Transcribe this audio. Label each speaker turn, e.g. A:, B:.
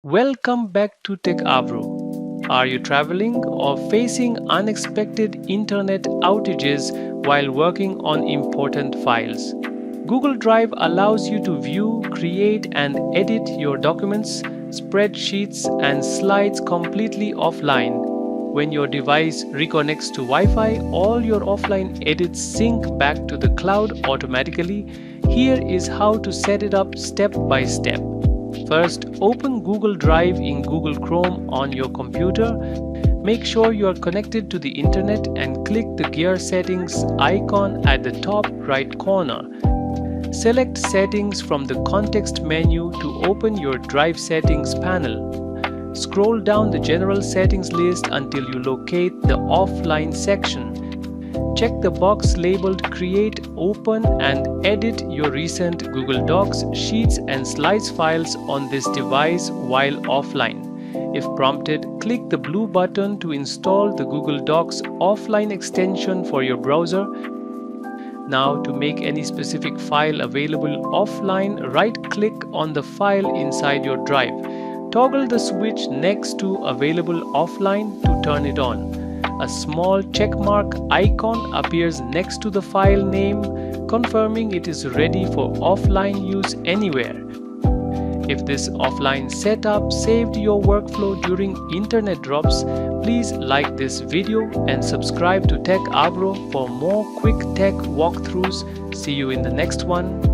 A: Welcome back to Tech Avro. Are you traveling or facing unexpected internet outages while working on important files? Google Drive allows you to view, create, and edit your documents, spreadsheets, and slides completely offline. When your device reconnects to Wi Fi, all your offline edits sync back to the cloud automatically. Here is how to set it up step by step. First, open Google Drive in Google Chrome on your computer. Make sure you are connected to the internet and click the gear settings icon at the top right corner. Select Settings from the context menu to open your Drive Settings panel. Scroll down the General Settings list until you locate the Offline section. Check the box labeled Create, Open, and Edit your recent Google Docs, Sheets, and Slides files on this device while offline. If prompted, click the blue button to install the Google Docs offline extension for your browser. Now, to make any specific file available offline, right-click on the file inside your drive. Toggle the switch next to Available Offline to turn it on. A small checkmark icon appears next to the file name, confirming it is ready for offline use anywhere. If this offline setup saved your workflow during internet drops, please like this video and subscribe to Tech Avro for more quick tech walkthroughs. See you in the next one.